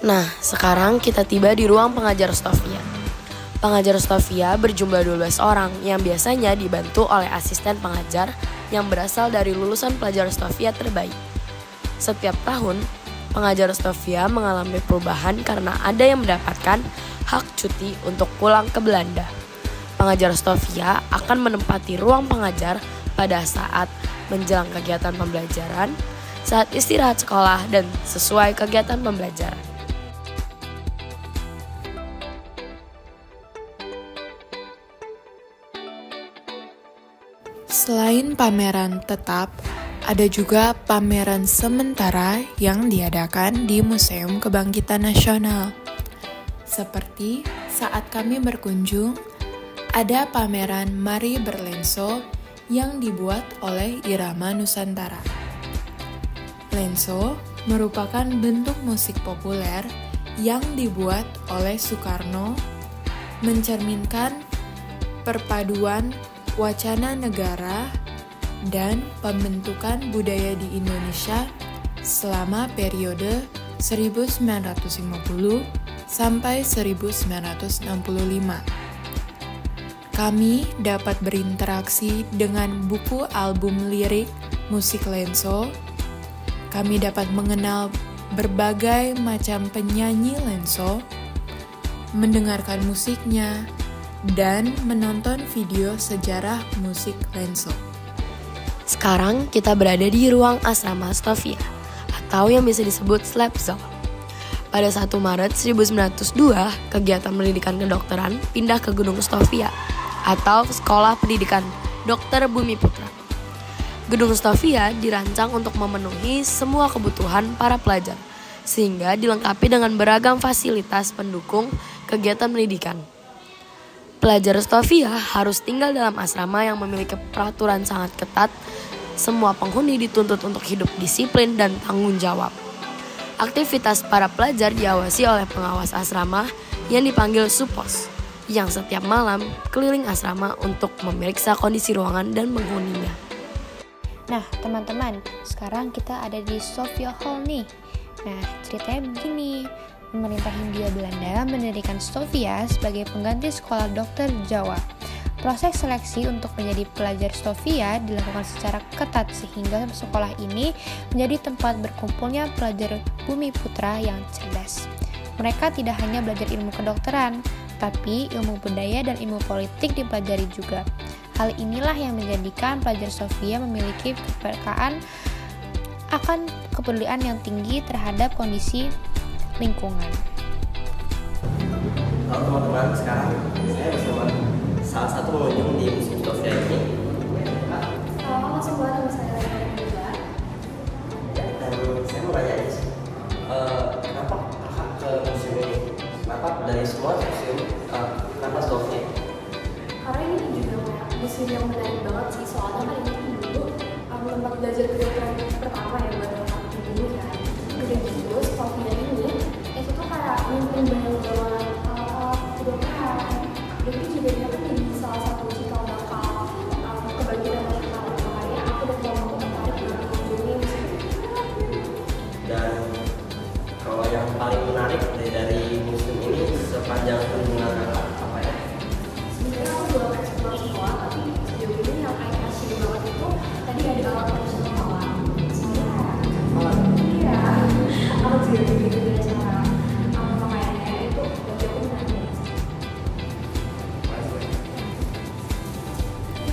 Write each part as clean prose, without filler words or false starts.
Nah, sekarang kita tiba di ruang pengajar Stovia. Pengajar Stovia berjumlah 12 orang yang biasanya dibantu oleh asisten pengajar yang berasal dari lulusan pelajar Stovia terbaik. Setiap tahun, pengajar Stovia mengalami perubahan karena ada yang mendapatkan hak cuti untuk pulang ke Belanda. Pengajar Stovia akan menempati ruang pengajar pada saat menjelang kegiatan pembelajaran, saat istirahat sekolah, dan sesuai kegiatan pembelajaran. Selain pameran tetap, ada juga pameran sementara yang diadakan di Museum Kebangkitan Nasional. Seperti saat kami berkunjung, ada pameran Mari Berlenso yang dibuat oleh Irama Nusantara. Lenso merupakan bentuk musik populer yang dibuat oleh Soekarno, mencerminkan perpaduan wacana negara dan pembentukan budaya di Indonesia selama periode 1950 sampai 1965. Kami dapat berinteraksi dengan buku album lirik musik Lenso. Kami dapat mengenal berbagai macam penyanyi Lenso, mendengarkan musiknya, dan menonton video sejarah musik Lenso. Sekarang kita berada di ruang asrama Stovia, atau yang bisa disebut Slapzal. Pada 1 Maret 1902, kegiatan pendidikan kedokteran pindah ke Gedung Stovia, atau Sekolah Pendidikan Dr. Bumi Putra. Gedung Stovia dirancang untuk memenuhi semua kebutuhan para pelajar, sehingga dilengkapi dengan beragam fasilitas pendukung kegiatan pendidikan. Pelajar Stovia harus tinggal dalam asrama yang memiliki peraturan sangat ketat. Semua penghuni dituntut untuk hidup disiplin dan tanggung jawab. Aktivitas para pelajar diawasi oleh pengawas asrama yang dipanggil Supos, yang setiap malam keliling asrama untuk memeriksa kondisi ruangan dan penghuninya. Nah, teman-teman, sekarang kita ada di Sofia Hall nih. Nah, ceritanya begini. Pemerintah Hindia Belanda mendirikan Stovia sebagai pengganti sekolah dokter Jawa. Proses seleksi untuk menjadi pelajar Stovia dilakukan secara ketat sehingga sekolah ini menjadi tempat berkumpulnya pelajar Bumi Putra yang cerdas. Mereka tidak hanya belajar ilmu kedokteran, tapi ilmu budaya dan ilmu politik dipelajari juga. Hal inilah yang menjadikan pelajar Stovia memiliki kepekaan akan kepedulian yang tinggi terhadap kondisi lingkungan. Halo teman-teman, sekarang saya bersama salah satu pengunjung di Museum Stovia ini. Halo, langsung buat nama saya juga. Dan saya mau tanya aja sih, kenapa kakak ke museum ini? Kenapa dari semua museum, kenapa Stovia? Karena ini juga museum yang menarik banget sih, soalnya kan ini dulu tempat belajar kedokteran pertama ya buat orang dulu ya. Udah gitu, Stovia ini itu tuh kayak mimpin banyak banget kedokteran. Dan itu juga dia kan jadi salah satu cikal bakal kebagian nasional. Makanya aku udah mau tertarik dengan mengunjungi museum ini. Dan kalau yang paling menarik dari museum ini sepanjang kunjungan kakak apa ya? Sebenarnya aku belum eksplor semua, tapi sejauh ini yang kayak kasih banget itu tadi ada alat produksi kepala. Iya, aku juga begitu dengan cara pemakaiannya itu bagi aku menarik.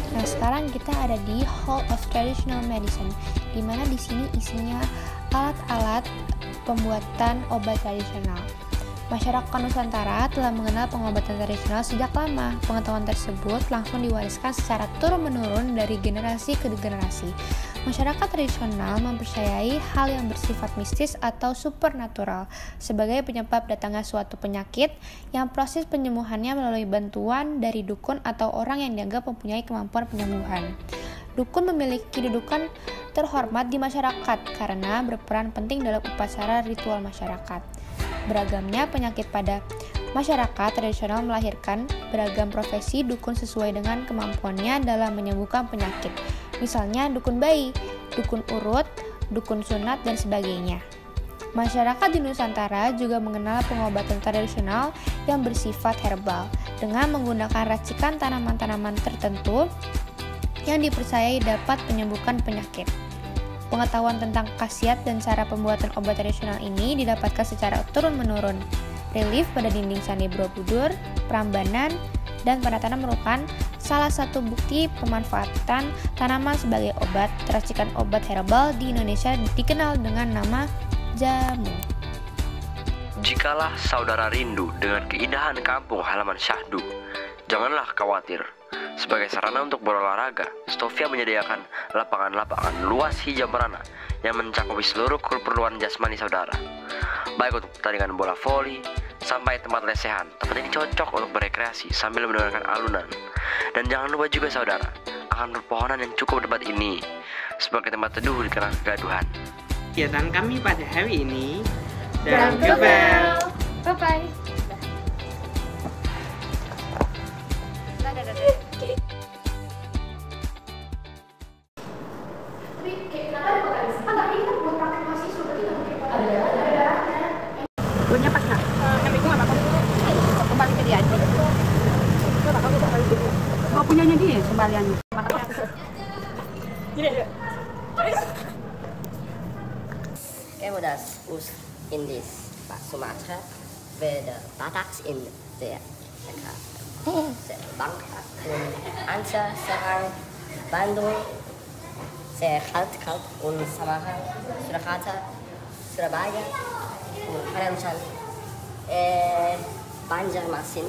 Nah, sekarang kita ada di Hall of Traditional Medicine, di mana di sini isinya alat-alat pembuatan obat tradisional. Masyarakat Nusantara telah mengenal pengobatan tradisional sejak lama. Pengetahuan tersebut langsung diwariskan secara turun-menurun dari generasi ke generasi. Masyarakat tradisional mempercayai hal yang bersifat mistis atau supernatural sebagai penyebab datangnya suatu penyakit yang proses penyembuhannya melalui bantuan dari dukun atau orang yang dianggap mempunyai kemampuan penyembuhan. Dukun memiliki kedudukan terhormat di masyarakat karena berperan penting dalam upacara ritual masyarakat. Beragamnya penyakit pada masyarakat tradisional melahirkan beragam profesi dukun sesuai dengan kemampuannya dalam menyembuhkan penyakit. Misalnya dukun bayi, dukun urut, dukun sunat, dan sebagainya. Masyarakat di Nusantara juga mengenal pengobatan tradisional yang bersifat herbal dengan menggunakan racikan tanaman-tanaman tertentu yang dipercayai dapat menyembuhkan penyakit. Pengetahuan tentang khasiat dan cara pembuatan obat tradisional ini didapatkan secara turun-menurun. Relief pada dinding Candi Borobudur, Prambanan, dan Penatanan merupakan salah satu bukti pemanfaatan tanaman sebagai obat. Racikan obat herbal di Indonesia dikenal dengan nama jamu. Jikalah saudara rindu dengan keindahan kampung halaman syahdu, janganlah khawatir. Sebagai sarana untuk berolahraga, Stovia menyediakan lapangan-lapangan luas hijau merana yang mencakupi seluruh keperluan jasmani saudara. Baik untuk pertandingan bola voli sampai tempat lesehan. Tempat ini cocok untuk berekreasi sambil mendengarkan alunan. Dan jangan lupa juga saudara, akan perpohonan yang cukup dekat ini sebagai tempat teduh di tengah kegaduhan. Kegiatan kami pada hari ini Dan Bel. Bye-bye. Tapi kayak kenapa ada potensi? Kan tadi kita buat praktek mahasiswa, berarti nggak mungkin ada darahnya. Buatnya pas nggak? Yang itu nggak apa-apa. Kembali ke dia aja. Kau punyanya dia kembaliannya. Kemudian in this Sumatra, where the Bataks in the Bangka, Anca, Serang, Bandung, Kalt und Samarang, Surakarta, Surabaya, Kalimantan, Banjarmasin,